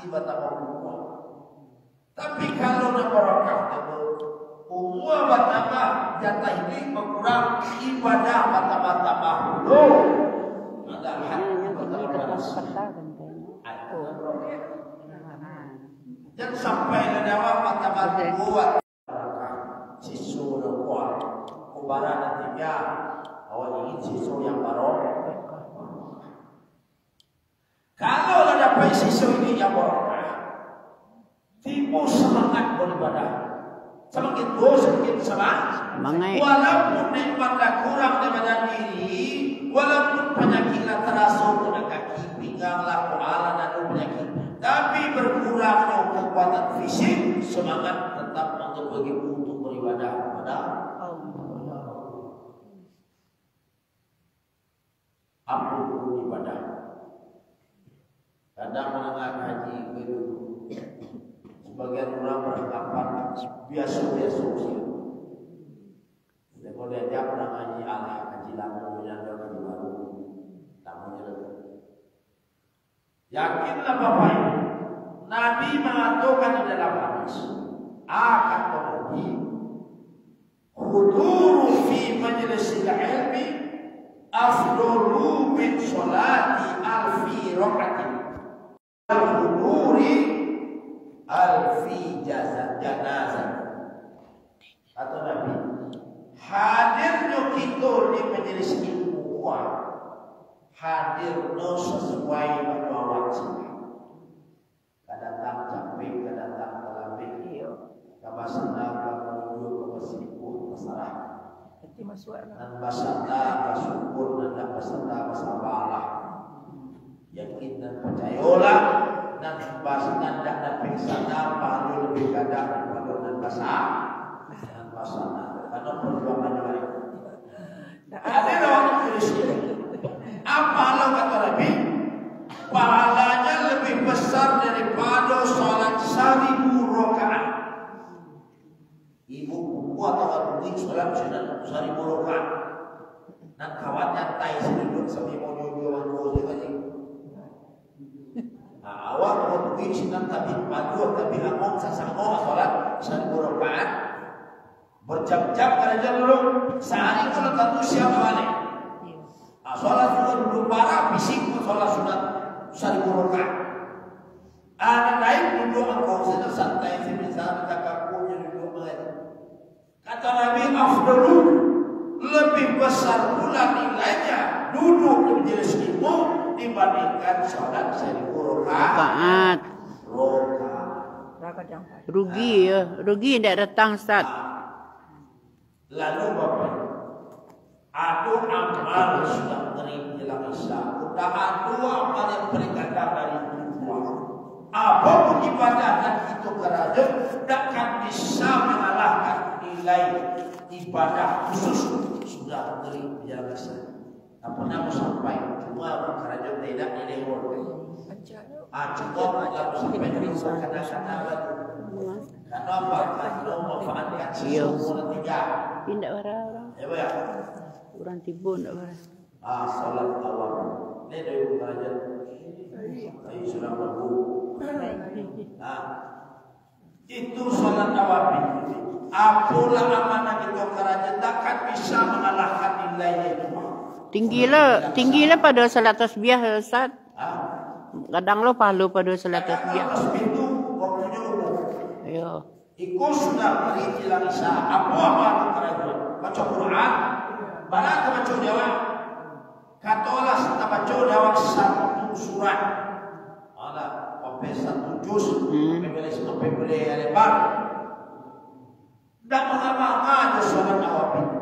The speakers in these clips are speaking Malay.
batama umua. Tapi kalau nak barakah umua batama jatah ini berkurang ibadah batama dulu. Ada hati batama dan sampai nadawa batama buat sisu kuat kubaran nantinya awal ingin sisu yang baru. Kalau dapat sisu ini yang barakah, timbul semangat beribadah. Semakin dosa semakin semangat. Walaupun nikmat dah kurang daripada diri, walaupun penyakit dah terasa pada kaki, pinggang lah, kepala dan penyakit, tapi berkurang kekuatan fisik, semangat tetap untuk begitu untuk beribadah kepada Allah. Ampun ibadah. Kadang menengah haji begitu. Sebagian orang beranggapan biasa-biasa usia. Kalau dia pernah ngaji Allah, ngaji lama, ngaji baru, tamunya lagi. Yakinlah Bapak Ibu, Nabi mengatakan di dalam hadis, akan Nabi, huduru fi majlisil ilmi afdalu min sholati alfi rakatin. Huduri alfi janazah. Atau Nabi, hadirnya kita di majelis ilmu, hadirnya sesuai pada waktu. Kadang capek, kadang kelabih, kabasana kamuju kabasiku pasarah. Dan basana bersyukur dan basana bersabarlah. Yakin dan percayalah. Dan basana dan peksana paling lebih kadang daripada dan basana. Karena perjuangan lain. Ada orang tulis apa Allah kata Nabi? Pahalanya lebih besar daripada salat 1000 rakaat. Ibu kuat atau rugi salat 1000 rakaat. Dan kawannya tai sedikit sampai mau jual aja. Awak mau rugi sinan tapi padu tapi among sasamo salat 1000 rakaat. Berjam-jam kerja dulu sehari kalau tentu siapa balik. Sholat sunat dulu parah, fisik pun sholat sunat 1000 rakaat. Ada lain duduk engkau sedang santai semisal cakapunya duduk mengaji. Kata Nabi afdalu, lebih besar pula nilainya duduk di majelis ilmu dibandingkan sholat 1000 rakaat. Rugi ya, rugi tidak datang Ustaz. Lalu Bapak, aku amal sudah menerima jelang Islam. Sudah ada amal yang berkata dari Allah. Apapun ibadah dan itu kerana takkan bisa mengalahkan nilai ibadah khusus sudah menerima jelang Islam. Tak pernah sampai cuma kerana tidak nilai orang. Cukup kalau sampai dari kata-kata kenapa? Kalau memanfaatkan sesuatu tiga. Tidak orang. Ya. Orang timbul tidak barang. Salat awal. Ini dari kerajaan. Ayo sudah mampu. Itu salat awal. Apalah amanah kita kerajaan takkan bisa mengalahkan nilainya itu. Tinggilah pada salat tasbih Ustaz. Kadang lo palu pada salat tasbih. Itu waktunya umum. Ya. Ikut sudah beri jelang Isya. Apa kerajaan? Baca Quran. Barang baca Jawa. Katalah kita baca Jawa satu surat. Ada sampai satu juz. Sampai lebar. Dan mengamalkan sholat awal itu.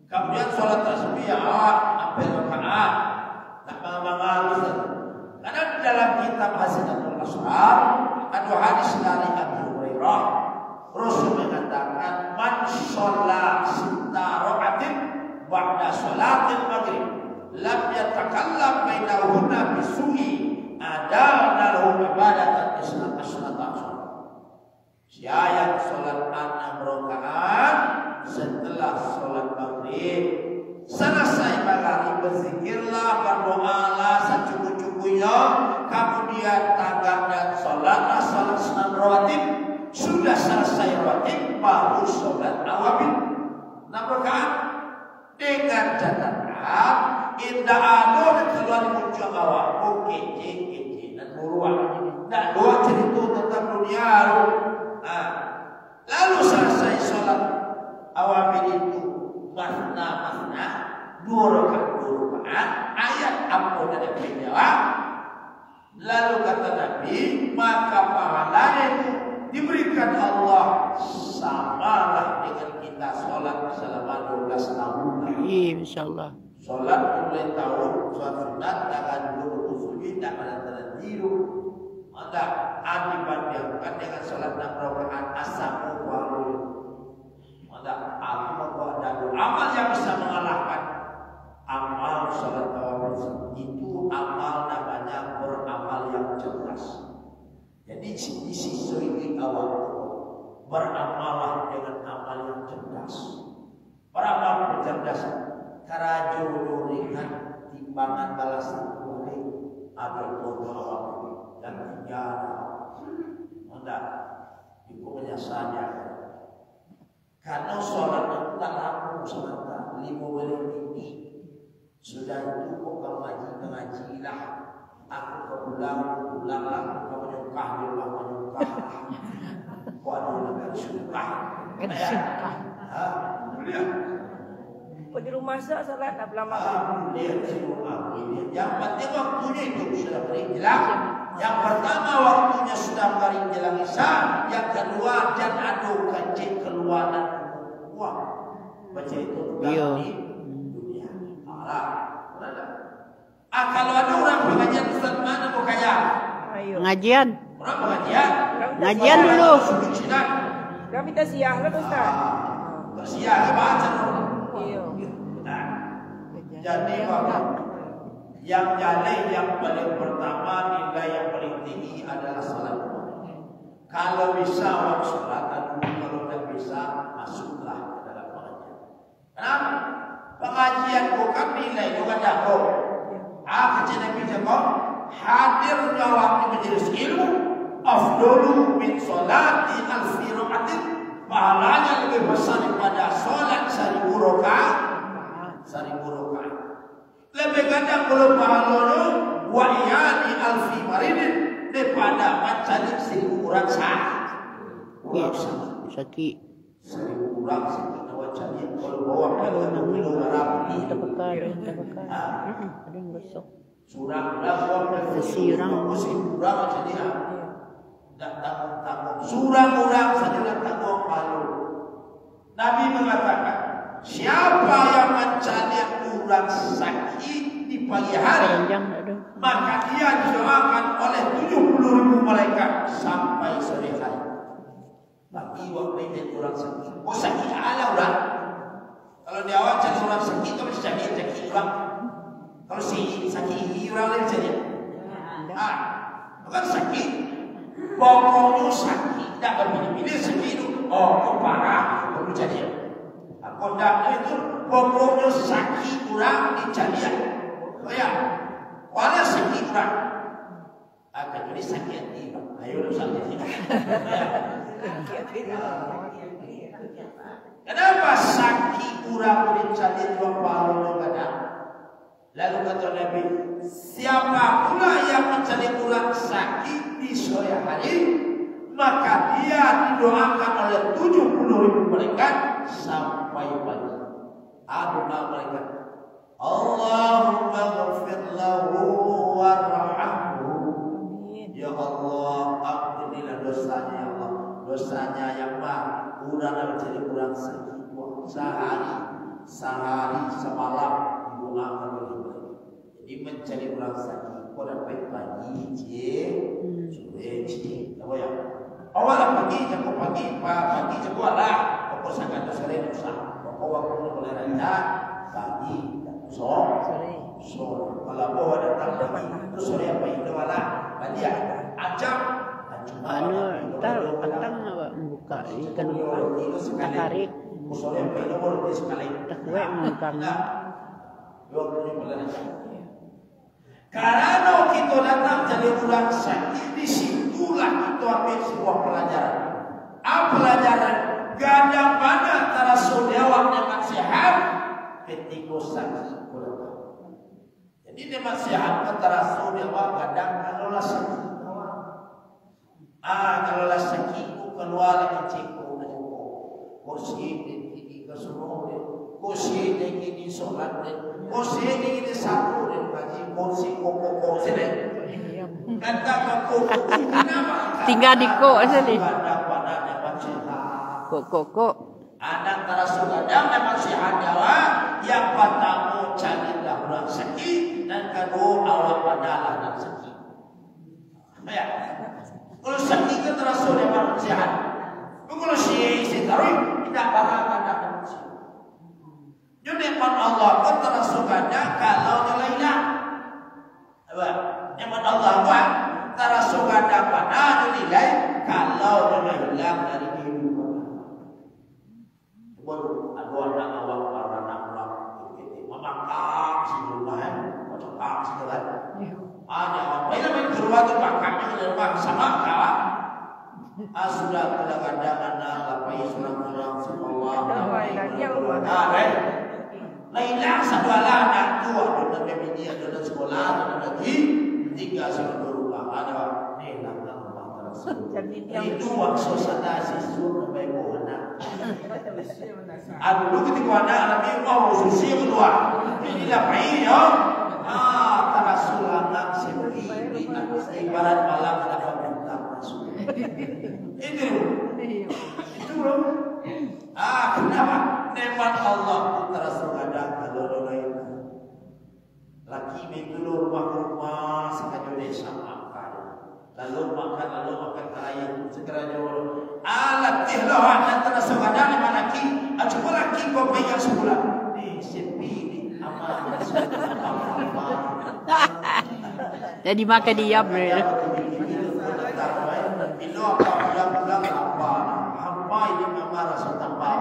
Kemudian sholat tasbih hampir rakaat. Tak mengamalkan. Karena di dalam kitab Hasanatul Asrar ada hadis dari Abu Hurairah. Rasul mengatakan man sholat sita rakaatin ba'da sholatil maghrib lam yatakallam bainahunna bisu'i adana lahu ibadatan isnata. Siapa yang sholat 6 rakaat setelah sholat maghrib selesai maghrib berzikirlah, berdoalah secukup-cukupnya, kemudian tanggapnya wajib baru sholat awabin 6 rakaat dengan catatan indah ada keluar muncul awak kece dan buruan tak dua cerita tentang dunia. Lalu selesai sholat awabin itu masna 2 rakaat ayat apa dari penjawab. Lalu kata Nabi, maka pahalanya itu diberikan Allah samalah dengan kita sholat selama 12 tahun. Insyaallah. Sholat mulai tahun sholat sunat dengan dulu sujud dan pada tidur. Maka dibandingkan dengan sholat 6 rakaat asamu baru. Maka aku mau ada amal yang bisa mengalahkan amal sholat awal itu. Amal namanya beramal yang cerdas. Jadi di sisi ini awal beramalah dengan amal yang cerdas. Beramal kecerdasan karena jurnurikan timbangan balasan budi ada bodoh awal dan tiada. Anda ibu menyasanya karena sholat itu tak laku semata 5 menit ini sudah itu kok mengajilah aku keulang-ulang kau menyukah di rumah menyukah waduh negara suka kok di rumah salat tak lama dia di rumah ini yang penting waktunya itu sudah berjelang. Yang pertama waktunya sudah berjelang isya, yang kedua dan adu kancing keluaran uang baca itu di dunia. Kalau ada orang pengajian Ustaz mana mau kaya? Pengajian. Orang pengajian. Pengajian dulu. Kami tak siang lah Ustaz. Siang baca. Iya. Jadi waktu yang jalai yang paling pertama nilai yang paling tinggi adalah salat. Kalau bisa waktu salat kalau tidak bisa masuklah ke dalam pengajian. Kenapa? Pengajian bukan nilai juga dakwah. Kecil kok hadirnya waktu majelis ilmu afdalu min salati alfi rakaatin, pahalanya lebih besar daripada salat 1000 rakaat. 1000 rakaat. Lebih kadang kalau pahalanya wa iyani alfi maridin daripada macam 1000 orang sakit. 1000 orang sakit wajahnya kalau bawa kilo rapi Kita bekal. Ada yang besok. surang surang macam dia tak tanggung surang saja tanggung palu. Nabi mengatakan siapa yang mencari orang sakit di pagi hari maka dia didoakan oleh 70.000 malaikat sampai sore hari. Bagi waktu itu orang sakit. Sakit ala orang. Kalau dia awak cari orang sakit itu mesti sakit orang. Kalau sakit orang lain saja. Bukan sakit. Pokoknya sakit. Tak berpilih-pilih sakit itu. Kau parah. Kau jadi. Kau tak itu. Pokoknya sakit orang dijadian. Ya. Walau sakit orang. Akan jadi sakit hati. Ayo sakit. Kenapa sakit kurang mencari dua palu kadang? Lalu kata Nabi, siapa pula yang mencari kurang sakit di sore hari, maka dia didoakan oleh 70.000 malaikat sampai pagi. Doa malaikat, Allahumma ghafir lahu warhamhu. Ya Allah, ampunilah dosanya ya Allah. Dosanya yang mah kurang menjadi kurang sehari semalam didoakan oleh mereka. Jadi mencari kurang sakit pada pagi sore apa ya? Awal pagi jago lah. Pokok sangat sore dosa. Pokok waktu mulai raya pagi sore. Kalau bawa datang pagi sore apa itu lah. Tadi ajak ntar petang membuka ikan tarik takwe mengkang karena kita datang jadi orang sakit disitulah kita ambil sebuah pelajaran. Pelajaran terasu dia kadang kalau lah sakit. Kalau lah sakit keluar lagi cekuk dan kursi ini ke semua kursi ini solat kursi ini satu dan kaji kursi koko sini. Kata koko kenapa? Tinggal di kok sini. Kok. Anak terasu kadang memang sihat jawa yang pertama carilah orang sakit dan kedua awak padalah dan sakit. Ya. Kalau sakit kan terasu memang sihat. Kalau si taruh tidak bakal ada manusia. Jadi nikmat Allah kan terasu kadang kalau nilainya. Apa? Nikmat Allah kan terasu kadang pada nilai kalau hilang dari kehidupan. Baru ada anak awak para anak pulang gitu, memakak si rumah, memakak si jalan. Ada apa? Ini main keluar tu makaknya ke rumah sama kawan. Sudah kadang-kadang anak lapai surang-surang semua. Lainlah sebelah anak tua dan baby dia dalam sekolah dan lagi tiga seluruh rumah ada ni nak rumah terus. Itu maksud sana siswa baik anak. Dulu ketika anak Nabi mau susi keluar, ini dah baik ya. Terasul anak seperti ibarat malam dapat bintang masuk. Itu loh. Kenapa? Nikmat Allah terasul ada kalau lain. Laki dulu rumah sekali desa makan. Lalu makan ayam segera jauh. Latih loh anak terasul ada lima laki. Cuma laki kau bayar sebulan. Sepi ni amat. Jadi makan diam ni. Bila apa bulan apa? Hampa ini mama rasa tambah.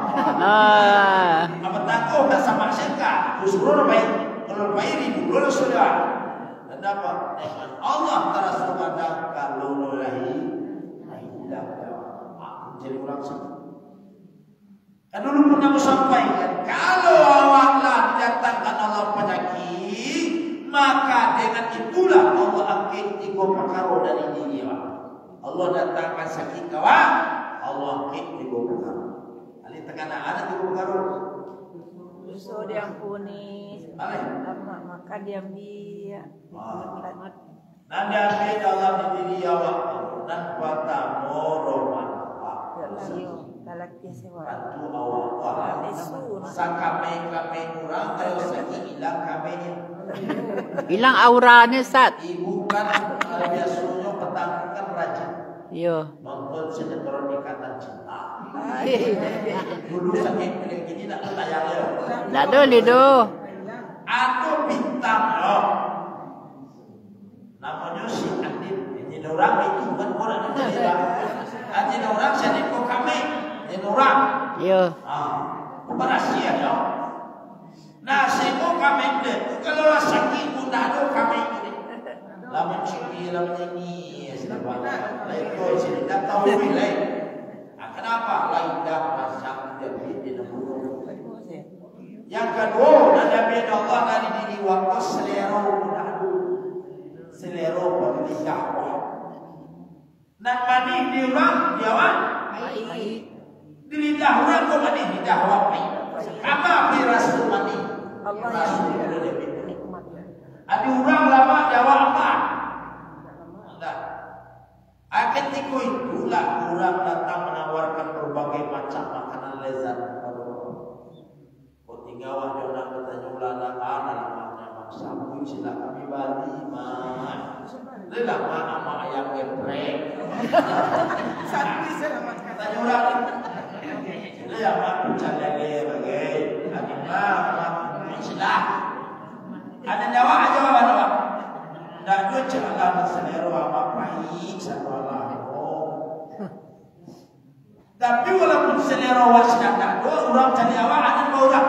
Apa takut dah sama syirka? Usul baik, kalau baik ini dulu sudah. Kenapa? Allah terasul ada kalau lahir. Jadi orang semua. Kan dulu pernah sampaikan, kalau awaklah didatangkan Allah penyakit, maka dengan itulah Allah angkat 3 perkara dari diri awak. Allah datangkan sakit kawan, Allah angkat 3 perkara. Ali tekanan ada 3 perkara. Dosa diampuni, makan diambil. Dan diambil Allah di diri awak dan pertama rahmat. Lalaki sewa. Bantu awak. Sakame kurang kalau sakit hilang kamenya. Hilang auranya Ustaz. Ibu kan biasanya petangkan rajin. Yo. Nonton sinetron Ikatan Cinta. Dulu sakit begini nak tayang ya. Tak boleh do. Aku bintang yo. Namanya si Andin. Ini orang itu bukan orang itu. Ada orang jadi kok kami. Ini orang. Yo. Berhasil ya. Nah, semua kami deh. Kalau sakit pun dah ada kami ini. Lama cikgu lama ini, sebab itu sini dah tahu lain. Kenapa? Lain dah pasang dia di dalam. Yang kedua, Nabi Allah dari diri waktu selera mudah. Selera bagi dakwah. Dan mani diorang jawab. Diri dakwah kau mani dakwah. Apa rasul mani? Rasul lebih. Ada orang lama jawab apa? Ketika itulah orang datang menawarkan berbagai macam makanan lezat kepada orang. Kau tinggal orang bertanya ulama namanya maksa sila kami Bali mah. Lelah mana mak ayam geprek. Tanya orang. Lelah mak bercanda dia bagai. Adik mak sila. Ada jawab. Tak ada jalan selera apa baik sama Allah. Tapi walaupun selera wasiat tak ada, orang cari awak ada orang.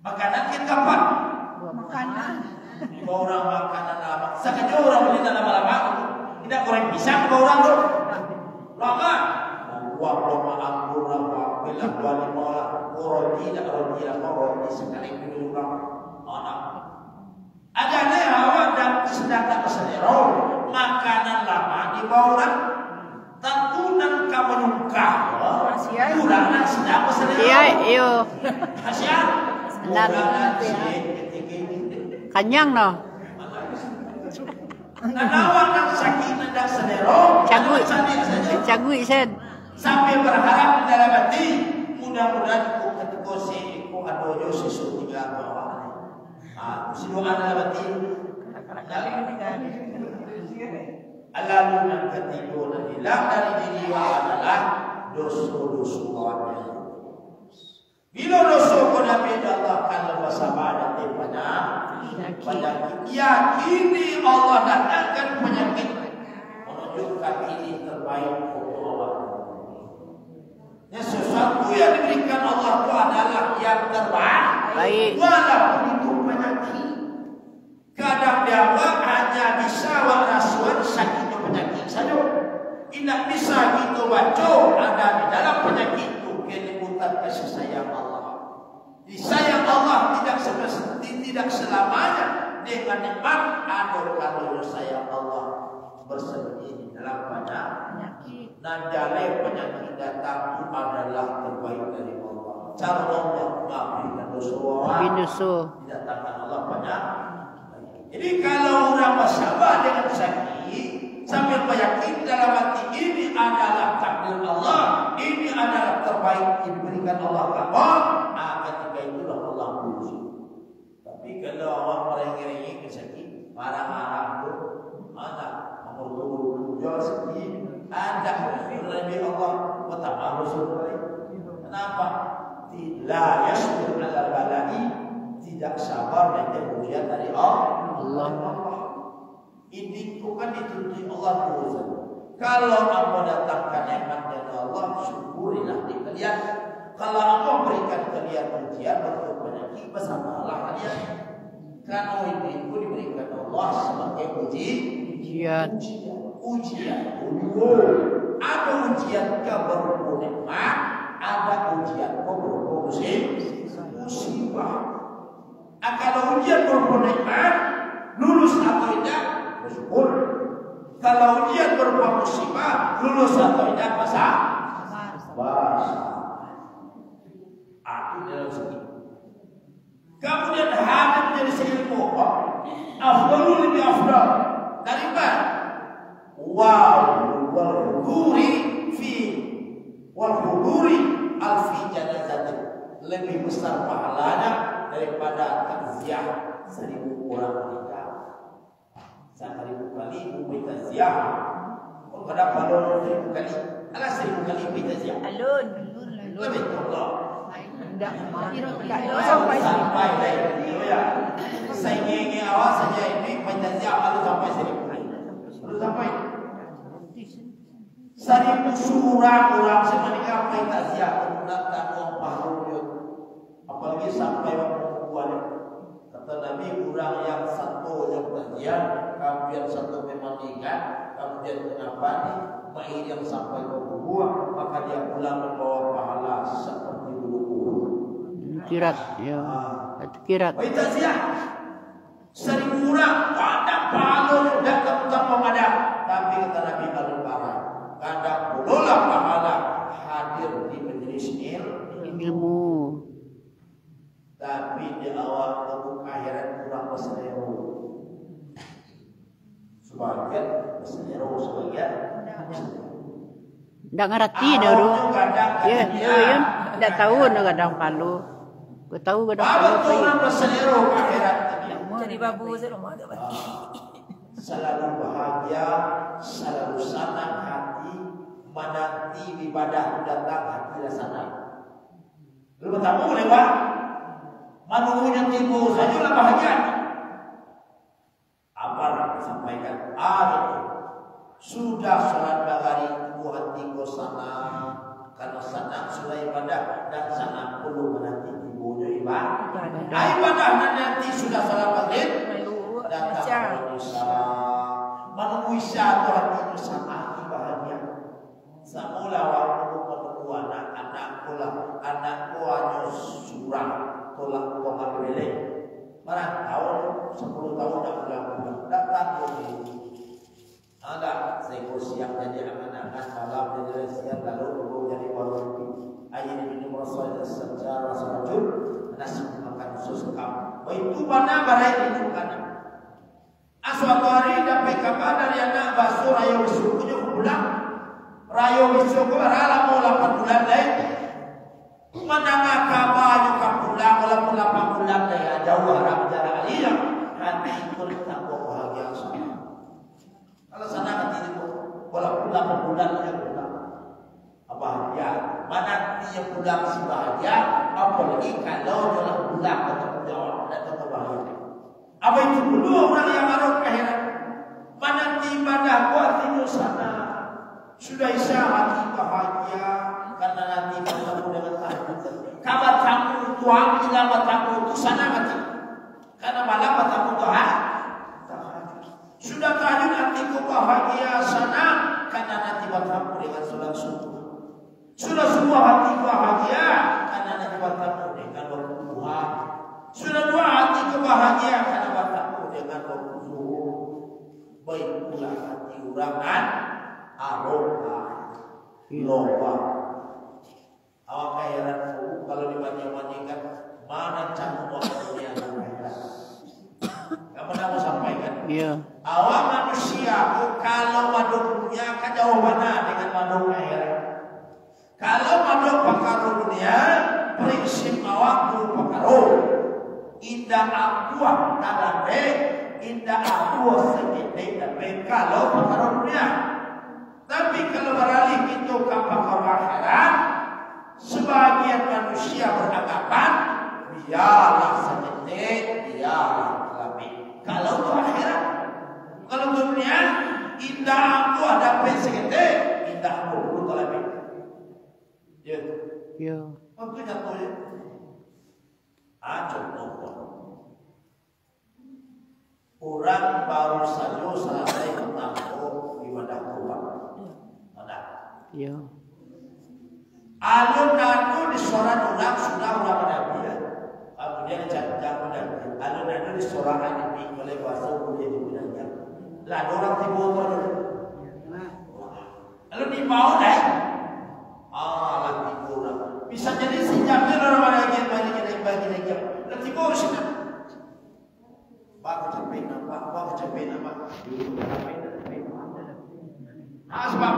Makanan kita apa? Makanan. Orang makanan apa? Sekali orang beli dalam lama, tidak goreng pisang orang tu. Lama. Buah lama anggur lama, bilang balik malah roti sekali dulu orang. Anak. Ada ni awak sedang tak keselero makanan lama di bawah tantunan kamu nyungkah kurang sedang keselero Iya, iyo. Asyik kurang Kanyang no. nanawan ng sakit na selero Cagui said. sampai berharap di dalam hati mudah-mudahan kung katukosi kung adoyo sesuatu nga bawa sinuan dalam hati alamun ng katigo na nila dari diriwa adalah doso-doso kawan bila doso ko namin Allah akan bersama dan penyakit yakini Allah datangkan penyakit menunjukkan ini terbaik untuk Allah. Ya, sesuatu yang diberikan Allah itu adalah yang terbaik. Walaupun itu penyakit. Kadang dia hanya bisa rasuan sakitnya penyakit saja. Tidak bisa gitu baca ada di dalam penyakit itu keliputan kasih sayang Allah. Disayang Allah tidak selamanya dengan nikmat ada kalau sayang Allah bersembunyi di dalam penyakit. Najale penyakit datang adalah terbaik dari Allah. Cara Allah maafkan dosa. Didatangkan Allah penyakit. Jadi kalau orang bersabar dengan sakit sambil meyakini dalam hati ini adalah takdir Allah, ini adalah terbaik yang diberikan Allah kamu, ketika itulah Allah puji. Tapi kalau orang merengek-rengek ke sakit, marah-marah tu, ada mengukur jual sakit, ada lebih Allah betapa Rasulullah. Kenapa? Tidak yasbir ala balai, tidak sabar dan ujian dari Allah. Ini bukan dituntut Allah Ta'ala. Kalau Allah datangkan nikmat dari Allah, syukurilah di kalian. Kalau Allah berikan kalian ujian untuk penyakit, bersabarlah kalian. Karena itu diberikan Allah sebagai ujian. Ada ujian berupa nikmat, ada ujian berupa musibah. Kalau ujian berupa nikmat, lulus atau tidak, bersyukur. Kalau ujian berupa musibah, lulus atau tidak, basah. Aku dalam segi. Kemudian hadir menjadi seilmu. Afdalul lebih afdal. Dari mana? Wal huduri alfi janazatin. Lebih besar pahalanya daripada takziah 1000 orang meninggal. 1000 kali bumi takziah. Kalau ada balon 1000 kali, ala 1000 kali bumi takziah. Alun. Lebih Allah. Sampai ya. Saya ingin awak saja ini bumi takziah baru sampai 1000 kali. Baru sampai 1000 orang semenikah bumi takziah menggunakan uang pahala. Apalagi sampai waktu bulan. Kata Nabi, orang yang satu yang berjian, kemudian satu memang ingat, kemudian mengapa nih, mahir yang sampai ke buah, maka dia pulang membawa pahala seperti dulu. Kirat, ya. Kirat. Baik takziah. 1000 orang, ada pahala dan ketemu ada. Tapi kata Nabi kalau parah, kadang bolehlah pahala hadir di majelis Ilmu. Tapi di awal temu akhirat kurang berselero. Sebagian berselero, sebagian Ndak ngerti daru. Ya, ya, ndak tahu kadang palu. Gua tahu kadang palu. Kurang berselero akhirat. Jadi babu saya rumah ada. Selalu bahagia, selalu senang hati, menanti ibadah datang hati rasanya. Lu tahu boleh Pak? Manunya timbul sajalah bahagia. Apa yang disampaikan? Itu sudah sholat bagari hati ko sana karena sana sudah ibadah dan sana perlu menanti timbulnya ibadah. Ibadah nanti sudah sholat maghrib datang Isya. Menunggu Isya itu hati itu sangat bahagia. Semula waktu menunggu anak-anakku lah, anakku hanya surah. Tolak uang beli. Mana tahun 10 tahun dah pulang. Datang dia pulang si bahagia, apalagi kalau telah pulang atau jawab dan kebahagiaan. Apa itu kedua orang yang marah ke akhirat? Menanti ibadah kuat di sana. Sudah isya hati bahagia karena nanti bertemu dengan tahajud. Kabar tamu Tuhan tidak bertemu itu sana mati. Karena malam bertemu Tuhan. Sudah tahajud nanti bahagia sana karena nanti bertemu dengan sholat subuh. Sudah semua hati bahagia karena nanti bertemu dengan waktu duha. Sudah dua hati bahagia karena bertemu dengan waktu zuhur. Baik pula hati urangan aroha loba. Awak khairan kalau dibanding-bandingkan mana canggung waktunya akhirat. Kamu nak mau sampaikan? Iya. Awak manusia kalau maduk dunia kan jauh mana dengan maduk akhirat. Kalau maduk perkara dunia prinsip awak tu perkara indah akuah tadabe indah akuah segede tapi kalau perkara dunia. Tapi kalau beralih itu ke perkara akhirat, sebagian manusia beranggapan biarlah segede, biarlah lebih. Kalau itu akhirat, kalau dunia indah aku ada segede, indah aku perlu lebih. Ya. Ya. Apa contohnya? Contoh. Orang baru saja selesai menampung ibadah Tuhan. Ada. Ya. Alun-alun di soran orang sudah ulama Nabi ya. Kemudian jangan Nabi. Alun-alun di soran Nabi oleh bahasa kemudian digunakan. Lah orang timur tu. Lalu di mau dah. Lah timur. Bisa jadi si Jamil orang lagi bagi. Lah timur sih. Pak capek nama. Asbab.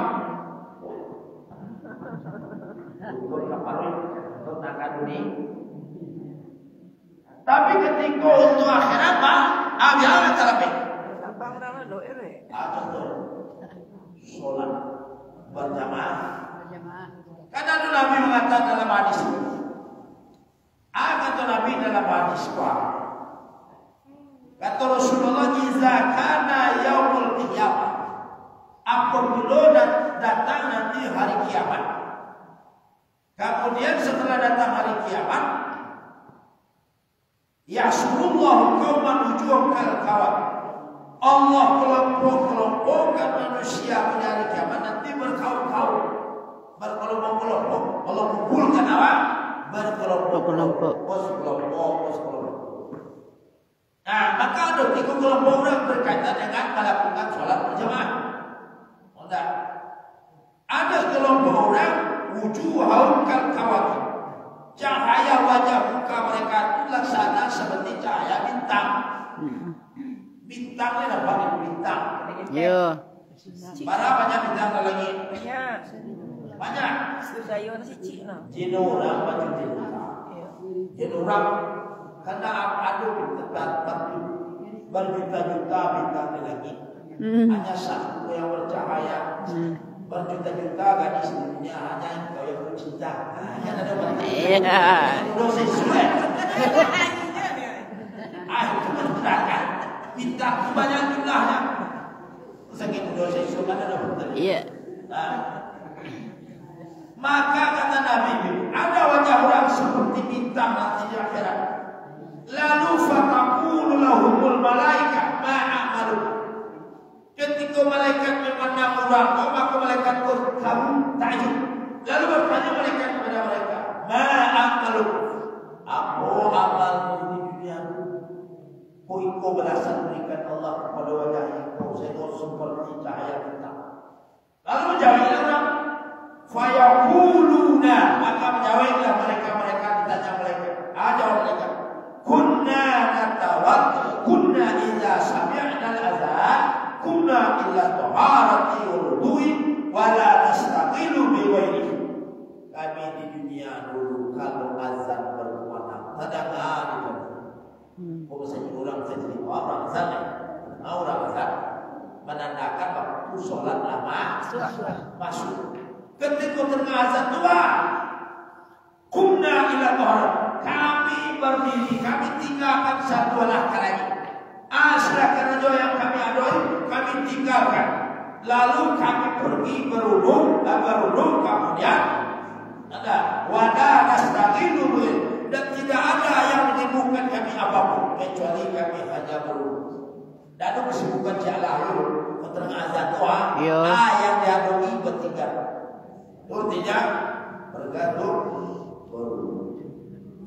Tapi ketika untuk akhirat biar terlebih. Abang nama doa re. Contoh solat berjamaah. Karena itu Nabi mengatakan dalam hadis. Kata Nabi dalam hadis kata Rasulullah iza kana yaumul qiyamah. Apabila datang nanti hari kiamat. Kemudian setelah datang hari kiamat, ya'surullahu qauman wujuhal kawat. Allah kelompok-kelompokkan manusia pada hari kiamat nanti berkaum-kaum, berkelompok-kelompok. Allah kumpulkan apa? Berkelompok-kelompok. Nah, maka ada tiga kelompok orang berkaitan dengan melakukan sholat berjamaah. Tidak. Ada kelompok orang wujuhahum kal kawakib. Cahaya wajah muka mereka itu laksana seperti cahaya bintang. Bintang ni apa ni bintang? Ya. Berapa banyak bintang lagi? Banyak. Saya nasi cik lah. Jenurah macam jenurah. Jenurah karena ada bintang berjuta-juta bintang lagi. Hanya satu yang bercahaya. Berjuta-juta gadis dunia hanya engkau yang bercinta. Kan ada banyak. Iya. Dosa sudah. Itu berjuta. Bintang itu banyak jumlahnya. Saking dosa sudah ada betul. Iya. Maka kata Nabi, ada wajah orang seperti bintang nanti di akhirat. Lalu fataqulu lahumul malaikat ma'amalu. Ketika malaikat memandang orang, maka malaikat pun kamu takjub. Lalu bertanya malaikat kepada mereka, ma'amalu. Apa amalmu di dunia? Kau belasan berikan Allah kepada wajah engkau seperti cahaya bintang. Lalu menjawabnya orang, fayaquluna, maka menjawablah mereka ditanya mereka. Jawab mereka. Kunna idza sami'na al-adzan kunna illa taharati wal-wudu'i wa la nastaqilu bi ghairihi. Kami di dunia dulu kalau azan berkumandang terdengar itu. Bahwasanya orang jadi orang azan, orang azan menandakan waktu sholat lama masuk. Ketika terdengar azan tua, Kumna ila Tuhan. Kami berdiri, kami tinggalkan satu Allah kerana. Asal kerana yang kami adoi, kami tinggalkan. Lalu kami pergi berudung, kemudian ada wadah nastaqilu dan tidak ada yang menyibukkan kami apapun kecuali kami hanya berudung. Dan itu kesibukan jalan keterangan azan doa. Yang diadoi bertinggal. Artinya bergantung berudung.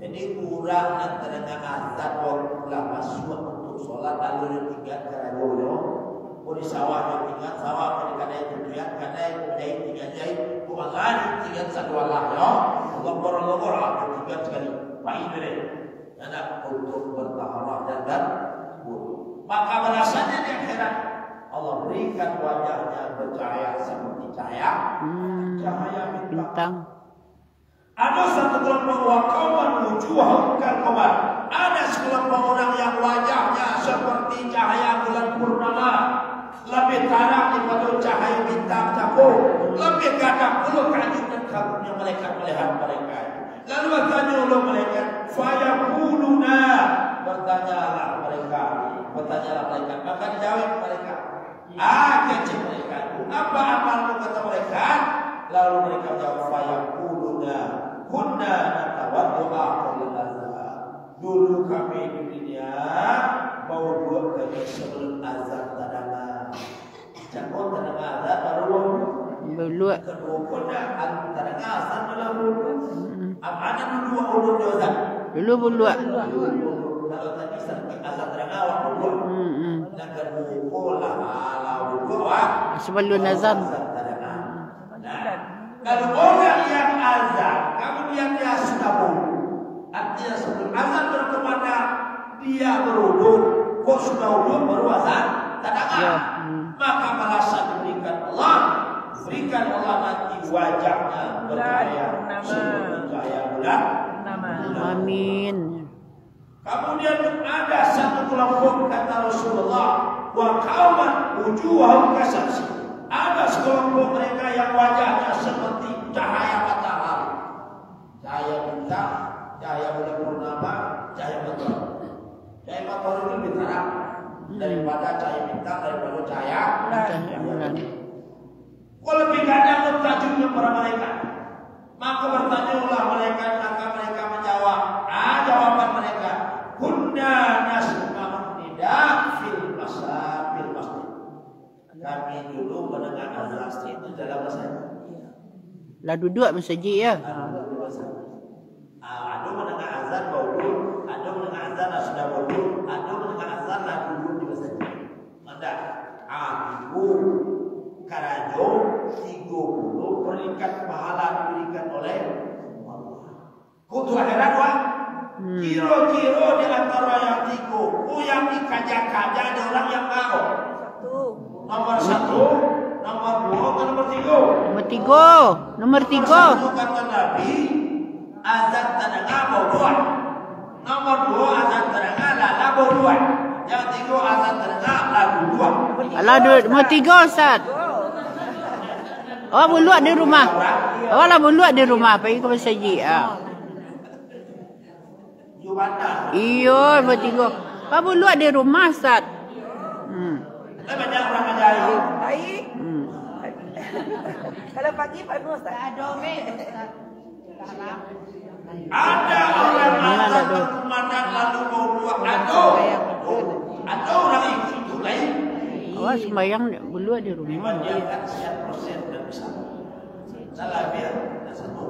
Jadi kurang antara azan waktu masuk untuk sholat lalu ditinggal karena jodoh. Oh di sawah tinggal sawah kadang-kadang tujuan kadang jahit bukan lagi tinggal satu Allah ya logor tinggal sekali baik boleh anak untuk bertaharah dan wudu. Maka balasannya di akhirat Allah berikan wajahnya bercahaya seperti cahaya bintang. Ada satu kelompok waqaman wujuhum kalqamar. Ada sekelompok orang yang wajahnya seperti cahaya bulan purnama. Lebih terang daripada cahaya bintang cakup. Lebih gagah puluh kanyut dan kagumnya malaikat melihat mereka. Lalu bertanya oleh malaikat, fayaquluna, bertanyalah mereka. Maka dijawab mereka, kecil mereka. Apa amalmu kata mereka? Lalu mereka jawab, fayaquluna, kunna natawaddu'a qabla azan. Dulu kami di dunia mau buat kami sebelum azan tadama. Jangan tadama azan baru berluat. Kedua tadama azan baru. Ada dua ulun azan. Dulu berluat. Kalau tadi sampai azan tadama awak berluat. Dan kedua ala berluat sebelum azan. Kalau orang yang azan kemudian dia sudah berwudu. Artinya sebelum azan berkemana dia berwudu, kok sudah wudu baru azan tadama. Maka balasan diberikan Allah nanti wajahnya bercahaya seperti cahaya bulan. Amin. Kemudian ada satu kelompok kata Rasulullah, wa qauman wujuhum kasyamsi. Ada sekelompok mereka yang wajahnya seperti cahaya matahari, cahaya bintang, cahaya bulan purnama, cahaya matahari. Cahaya matahari itu lebih terang daripada cahaya bintang, daripada cahaya bulan. Kalau lebih ganda tajuknya para malaikat, maka bertanyalah malaikat, maka mereka menjawab. Jawaban mereka, kunna nasma'u nida fil masjid. Kami dulu mendengar azan itu dalam masjid. Lah duduk masjid ya. Ada mendengar azan baru, ada mendengar azan sudah baru, ada mendengar azan lah dulu di masjid. Ada aku karajo 30 peringkat pahala diberikan oleh Allah. Kutu akhirat wa kiro-kiro di antara yang tiga, yang dikaja-kaja ada orang yang mau. Nomor 1, nomor 2, atau nomor 3? Nomor 3. Kata Nabi, azan tadanga bauduan. Nomor 2, azan tadanga lala bauduan. Yang 3, azan tadanga lagu duan. Nomor 3 Ustaz. Oh berluat di rumah. Oh lah berluat di rumah, pergi ke masjid. Iyo, nomor 3. Apa berluat di rumah Ustaz? Banyak orang ajaib. Baik. Kalau pagi Pak Nur Ustaz. Ada orang azan berkumandang lalu mau buat ada orang itu lain. Awak sembahyang berluat di rumah. Dia kan 100% dan bisa. Salah biar dan satu.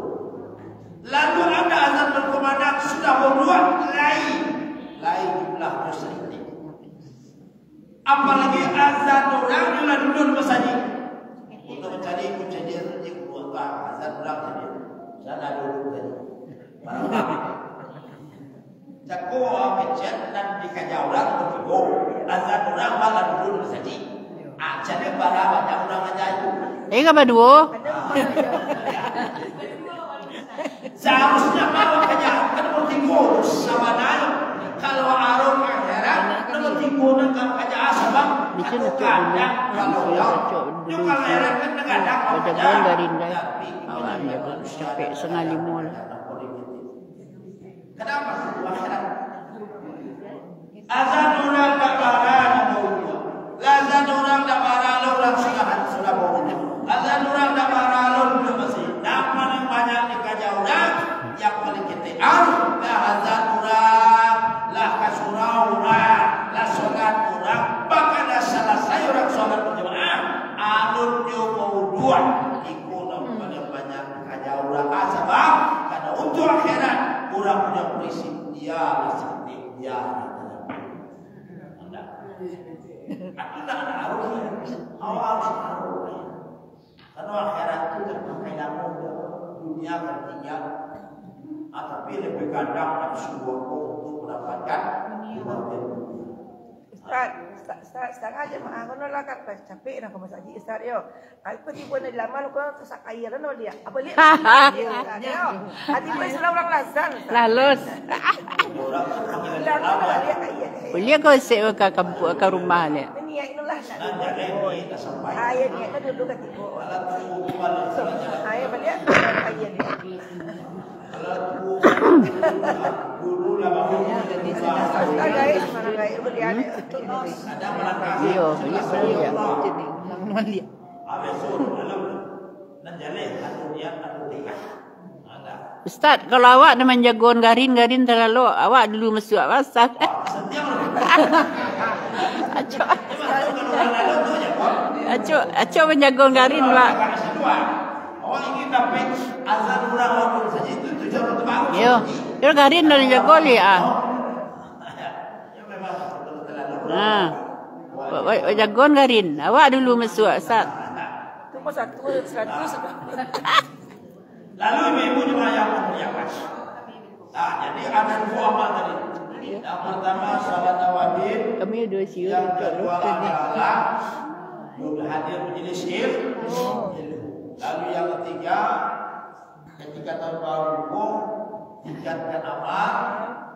Lalu ada azan berkumandang sudah berbuat lain jumlah dosa ini. Apalagi azan orang bila duduk di masjid untuk mencari rezeki keluarga. Azan orang tadi sana duduk tadi barang jago kecil dan dikaja orang begitu azan orang malah duduk di masjid. Jadi barang banyak orang aja itu. Apa dua? Seharusnya kalau kerja nomor 3 sama naik. Kalau arung akhirat nomor 3 dengan kerja sebab kadang kalau yang kalau akhirat kan kadang dari awaknya sampai 4:30 lah. Kenapa? Akhirat. Azan orang tak barang baunya. Azan orang tak barang orang sudah baunya. Azan orang tak barang orang masih. Nama yang banyak dikaji orang yang paling kita lah azan orang, lah kasurah orang, lah solat orang. Bahkan dah selesai orang solat berjemaah, alun dia mau dua. Ikut nama yang banyak dikaji orang. Sebab karena untuk akhirat orang punya prinsip dia seperti dia. Aku tak ada arus, awal arus. Karena akhirat itu terpakai dalam dunia ketiga, tapi lebih kadang nafsu untuk mendapatkan Ustaz aja mah aku nolak kata capek nak masak haji Ustaz yo. Kai pergi pun di lama lu kau tersak air no dia. Apa lihat? Yo. Hati pun selalu orang lazan. Lalos. Boleh kau sewa ke kampung ke rumah ni. Ini yang itulah. Ayah ni kan duduk kat tibu. Ayah balik ayah ni. Dulu lah guys, mana guys berian. Yo, beli. Ustaz, kalau awak dengan jagoan garin terlalu, awak dulu masuk masak. Acok menjagoan garin lah. Orang ingin dapat azan orang waktu saja itu tujuan untuk apa? Yo, yo garin dari jago li ah. Jagoan garin. Awak dulu masuk Ustaz. Tu pasal tu 100. Lalu ibu juga yang memuliakan. Jadi ada dua amal tadi. Yang pertama salat tawadid. Kami dua siul. Yang kedua adalah hadir menjadi sir. Lalu yang ketiga, ketika tahun baru hukum, tingkatkan amal.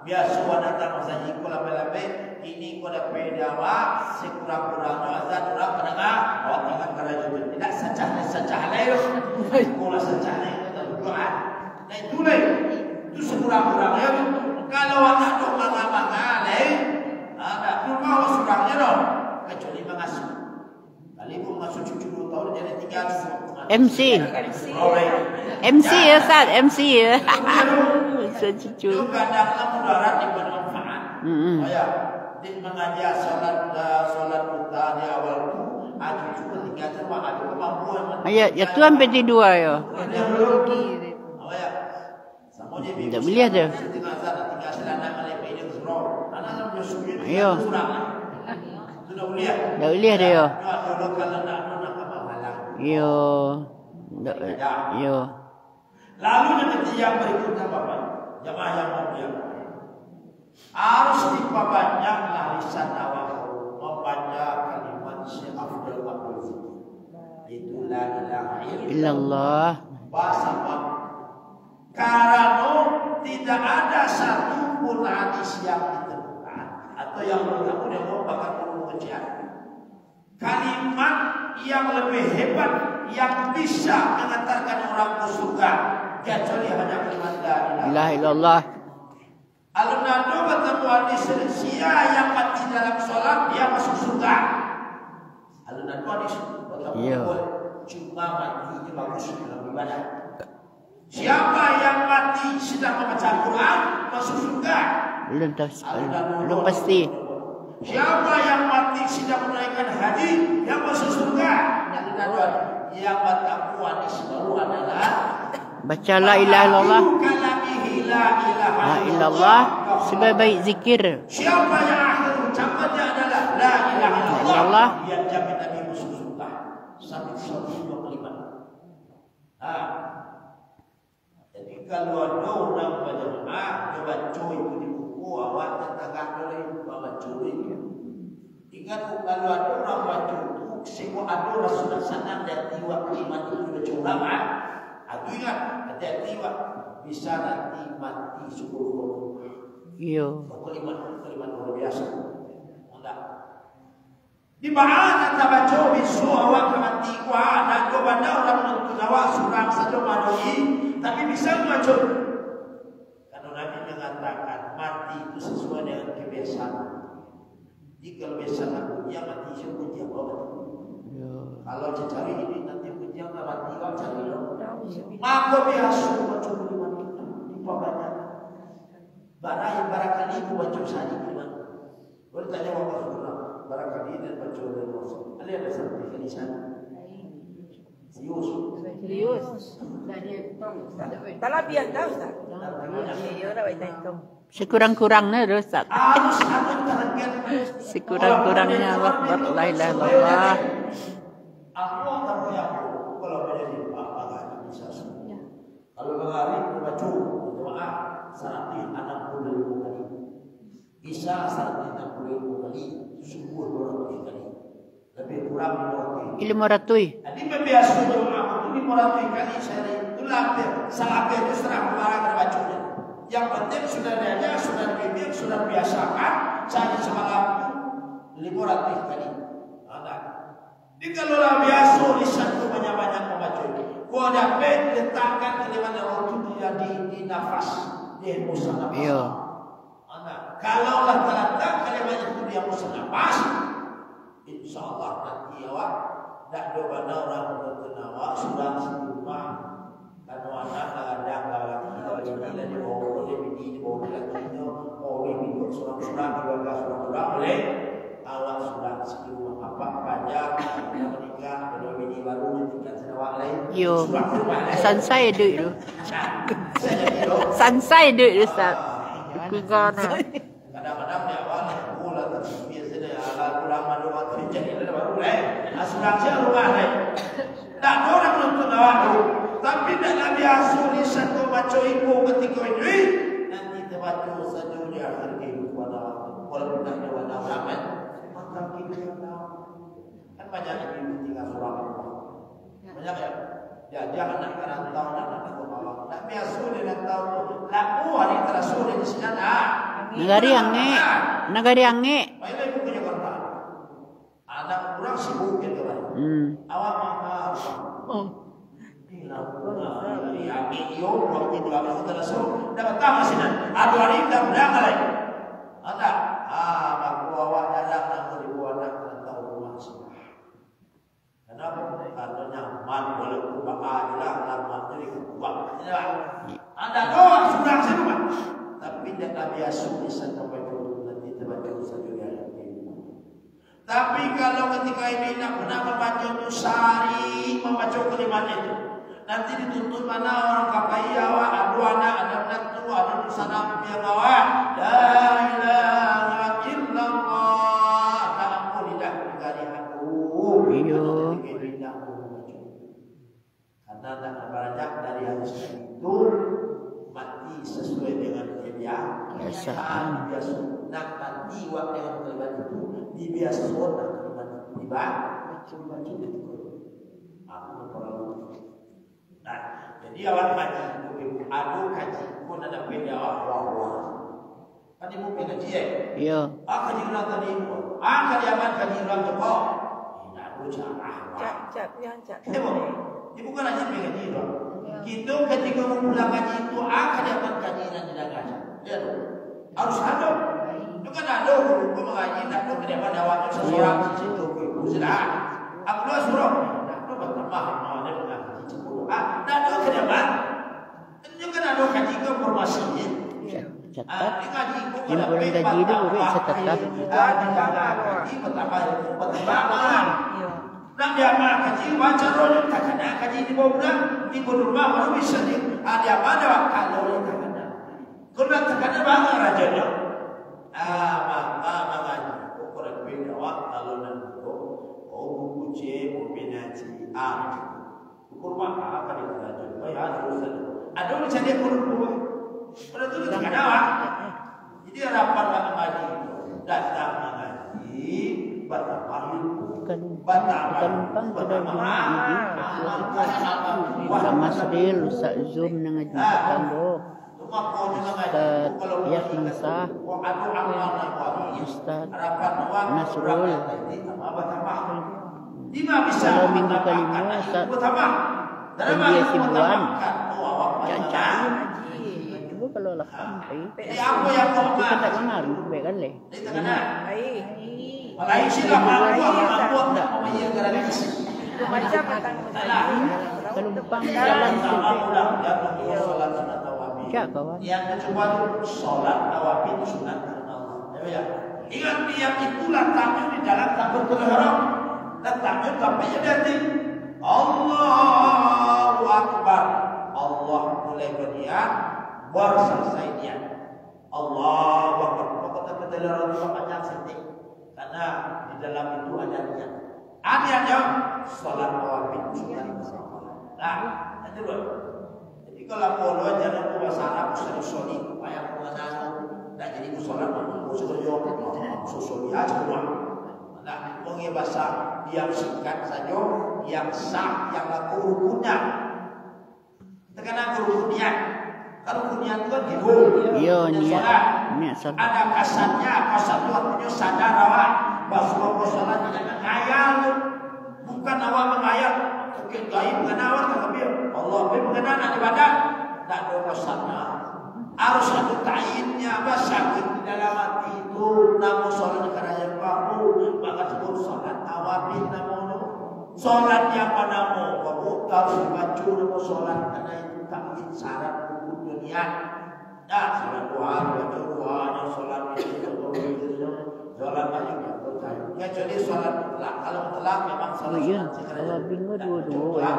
Biasa datang masa jiko lambai-lambai, ini kau dapat dawa sekurang-kurangnya azan orang pendengar. Awak tinggal kerajaan tidak secah lain. Kau lah secah lain doa. Nah itu lain, itu sekurang-kurangnya. Kalau awak tak manga-manga lain, ada rumah awak surangnya dong. Kecuali mengasuh. Kali pun mengasuh cucu 2 tahun jadi tinggal. MC ya Ustaz, MC ya. Cucu. Itu kadang-kadang mudarat dibermanfaat. Ya, di mengajar salat kita di awal itu, cucu ketika terwak ada kemampuan. Ya Tuhan peti dua ya. Ya. Sama dia Tak boleh tu. tinggal selana Malaysia ini surau. Anak-anak dia suruh Ayo. Sudah boleh. Tak boleh dia. Ya, kalau nak Yo. Yo. Lalu yang berikutnya Bapak, jemaah yang mulia, harus diperbanyak lisan awak membaca kalimat Syekh Abdul Abdul. Itu la ilaha Illallah. Bahasa karena tidak ada satu pun hadis yang ditemukan atau yang berlaku yang merupakan pengujian kalimat yang lebih hebat yang bisa mengantarkan orang ke surga kecuali hanya kalimat la ilaha illallah. Alun-alun bertemu hadis sia yang mati dalam sholat dia masuk surga. Alun-alun hadis bertemu cuma mati itu bagus dalam ibadah. Siapa yang mati sedang membaca Quran masuk surga. Belum pasti. Siapa yang mati sedang menaikkan haji yang masuk surga. Yang bertakwa di seluruh adalah baca la ilaha illallah. La illallah sebaik zikir. Siapa yang akhir ucapannya adalah la ilaha illallah, dia jamin Nabi masuk surga. Sampai 125. Jadi kalau ada orang berjemaah dia baca itu di buku awak tetangga boleh bawa curi. Ingat kalau ada orang baca semua ada orang sudah senang dan tiwa kalimat itu sudah curang. Aku ingat hati-hati bisa nanti mati 10 orang. Yo. Kalimat luar biasa. Enggak. Di mana kita baca bisu awak mati kuah dan kau benda orang menentu awak surang saja madoi tapi bisa baca. Karena Nabi mengatakan Jadi kalau biasa pujian mati saya pujian apa? Kalau cari ini nanti pujian nggak mati kau cari dong. Maka biasa baca kalimat kita di banyak. Barangkali itu baca saja kalimat. Boleh tanya waktu sudah. Barangkali dan baca dari Rasul. Ada sertifikat di sana. Serius. Kalau biar tahu Ustaz. Iya, dah baca itu. Sekurang-kurangnya Ustaz. Harus ada target. Sekurang-kurangnya wakbar la ilaha illallah. Aku akan menyapu kalau menjadi apa bisa semua. Kalau berhari baca doa 160 kali. Isa 160 kali. Subuh 200 kali. Lebih kurang 500. 500. Jadi biasa doa aku 500 kali sehari. Itulah sampai itu serang kemarang terbacanya. Yang penting sudah ada, sudah bibir, sudah biasakan. Saya semalam 500 kali. Jadi kalau lah biasa lisan itu banyak-banyak membaca. Kau dapat letakkan kalimat waktu dia di nafas, di hembusan nafas. Iya. Kalau lah terletak kalimat itu di hembusan nafas, insya Allah nanti awak tak ada mana orang berkenawa sudah sebelumah. Kalau anak ada kalau ini di bawah boleh di bawah lakinya, boleh di surang-surang keluarga surang-surang boleh. Awak sudah sebelum apa banyak menikah ada bini baru tinggal senawak lain. Yo. Sansai dulu. Sansai dulu Ustaz. Kigana. Kadang-kadang dia awal bola tapi biasanya ala ulama doa kerja ini baru lain. Asuransi rumah lain. Tak ada orang nonton awak tu. Tapi dalam biasa lisan kau baca ibu ketika ini nanti terbaca saja di akhir kehidupan awak. Walaupun tak ada warna ramai. Kan banyak yang tinggal surang banyak ya. Ya dia anak rantau anak bawa. Tak biasa dia rantau. Laku hari terasul di sini ada. Negari ange. Baiklah ibu punya kota. Anak kurang sibuk gitu kan. Awak mama. Ya video waktu berapa terasul. Dapat tahu sini. Ada hari dah berang lagi. Ada. Baku awak dalam nak ribuan nak tahu rumah semua. Kenapa? Karena nyaman walaupun bakal jelas lama jadi kuat. Ada doa surang semua. Tapi tidak biasa lisan sampai dulu nanti terbaca saja ya. Tapi kalau ketika ini nak pernah membaca itu sehari membaca kalimat itu, nanti dituntut mana orang kapai awak, ada anak, ada menantu, ada sana yang awak. La ilaha illallah. Tak ampun tidak dari aku. Iya. Karena tak banyak dari hadis itu mati sesuai dengan kebiasaan. Biasa nak mati waktu dengan kalimat itu dibiasakan kalimat itu dibaca itu. Aku perlu. Nah, jadi awak haji itu adu haji pun ada beda awak. Kan ibu pengaji ya? Iya. Kaji ulang tadi ibu. Kaji aman kaji ulang joko. Tidak ada cara. Cak. Ibu kan aja pengaji itu. Kita ketika mempulang kaji itu kaji aman kaji dan tidak kaji. Lihat harus ada. Itu kan ada guru mengaji tak ada kedepan awaknya seseorang di situ. Sudah. Aku dah suruh. Tak ada bertambah. Ada mengaji sepuluh. Tak ada kedepan. Itu kan ada kaji ke formasinya. Catat. Jimpulan gaji itu boleh catat. Kaji bertambah. Nak dia mana kaji baca roh tak kena kaji di bawah di rumah baru bisa ni. Ada mana kalau tak kena. Kalau tak kena bang rajanya. Mengaji. Ukuran beda awak kalau nanti buku C kombinasi ukur maka akan dikatakan. Baik ada macam dia kurang. Pada tu tak ada awak. Jadi harapan mengaji datang mengaji bertambah Bukan sudah sama Sril Ustaz Zoom ngaji tambah Ustaz Yak Mansah Ustaz Nasrul kalau minggu kelima Ustaz India Sibuan Cancang Ibu kalau lah sampai kita tak kenal baik kan leh. Malai sila mampu memahir garansi. Macam matang Penumpang Yang jalan pertama udah jatuh sholat sunat tarawih. Cak kawan. Yang kedua sholat tarawih sunat Allah. Ya. Ingat niat itu letaknya di dalam takbiratul ihram. Letaknya tampaknya nanti Allahu Akbar. Allah mulai berniat, selesai niat. Allahu Akbar. Pokoknya kita dalam banyak sedih. Karena di dalam itu ada niat. Niatnya sholat tarawih sunat. Nah, itu loh. Jadi kalau mau jangan bahasa Arab soli supaya pengenalan dan jadi musola musuhnya musuhnya semua. Nah, mengenai bahasa yang singkat saja, yang sah, yang laku rukunnya. Tekanan rukunnya. Kalau rukunnya itu kan gitu. Iya, niat sholat. Ada kasarnya, kasar itu artinya sadar awak bahwa sholat tidak mengayal, bukan awak mengayal. Mungkin gaib mengenal takbir. Allah mengenal ibadat. Tak ada kasarnya. Harus ada ta'innya. Apa sakit di dalam hati itu. Namun sholat negara yang kamu. Maka sebut sholat awabin namun. Sholat yang padamu. Kamu harus dibaca nama sholat. Karena itu ta'in syarat hukum dunia. Nah, sholat doa, baca doanya, sholat itu. Sholat banyak yang percaya. Ya jadi sholat mutlak. Kalau mutlak memang sholat. Kalau bingung dua-dua.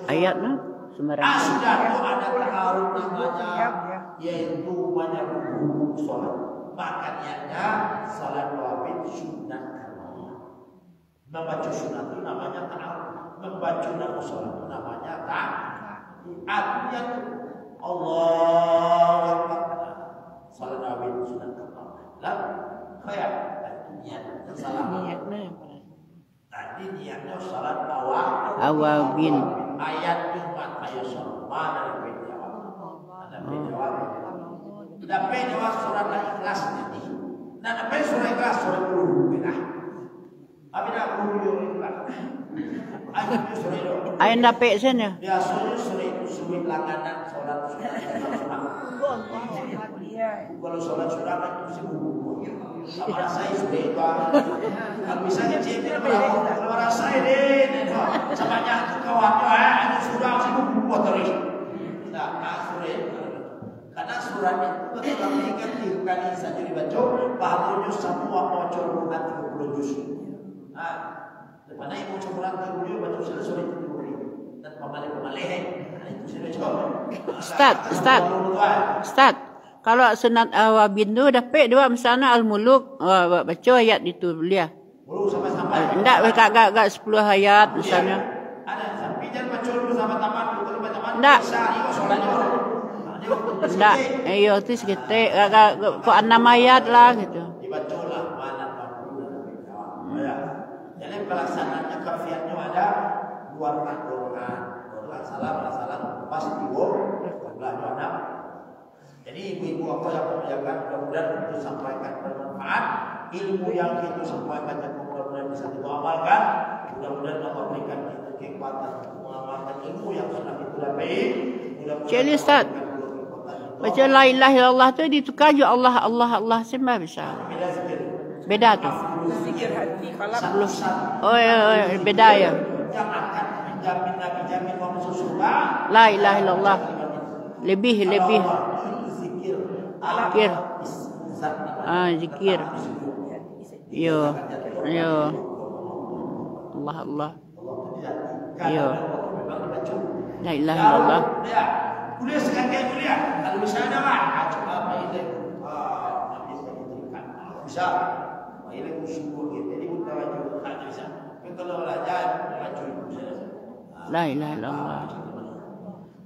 Ayatnya sembarang. Sudah itu ada takarut namanya, yaitu banyak hukum sholat. Makanya sholat wajib sunat. Membaca sunat itu namanya takarut. Membaca nama sholat itu namanya takarut. Artinya Allah sholat wajib sunat. Lalu kayak niat salah. Tadi niatnya sholat Awabin. Ayat Jumat ayo sholat mana ada jawab. Tapi jawab surat Al-Ikhlas nanti. Nah, apa surat Ikhlas surat dulu kita. Abi nak dulu ikhlas. Ayo surat itu. Ayo dapet sana. Biasanya surat langganan sholat sunat. Kalau sholat sunat itu sibuk. Sama saya sudah itu. Kalau misalnya cipir kalau rasa ini sama nyatu kawannya ada sudah sibuk buat terus. Nah, surat karena surat itu telah mengikat 3 kali saja dibaca, pahalanya semua mau Quran 30 juz. Nah, daripada ibu Quran 30 baca surat itu diberi dan pamalih-pamalih. Itu sudah coba. Ustaz. Kalau sunat awabin tu dapat dua misalnya al-muluk baca ayat itu dia. Muluk sampai-sampai. Enggak agak 10 ayat misalnya. Ada sampai jangan baca dulu sama taman dulu taman. Enggak. Sholatnya. Enggak, iya itu segitik agak kok 6 ayat lah gitu. Dibacalah mana mampu ya. Jadi pelaksanaannya kafiatnya ada 2 rakaat salam pas diwo belanja anak. Jadi ibu-ibu apa yang mengajarkan mudah-mudahan itu sampaikan bermanfaat. Ilmu yang kita sampaikan mudah-mudahan bisa kita amalkan. Mudah-mudahan Allah berikan kita kekuatan untuk mengamalkan ilmu yang sudah kita dapat. Jadi Ustaz, baca la ilaha illallah tu ditukar je Allah sembah bisa. Beda tu. Zikir hati kalau Oh ya, beda ya. Yang akan menjamin masuk surga. La ilaha illallah. Lebih. Zikir. Zikir. Yo. Allah. Yo. La ilaha illallah. Kuliah sekali kuliah. Kalau misalnya mah coba apa itu? Bisa. Ini musuh gitu. Jadi bukan wajib tak bisa. Kalau belajar wajib. La ilaha illallah.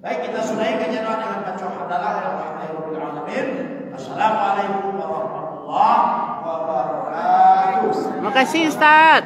Baik, kita sudahi kajian dengan baca hamdalah rabbil alamin. Assalamualaikum warahmatullahi wabarakatuh. Terima kasih Ustaz.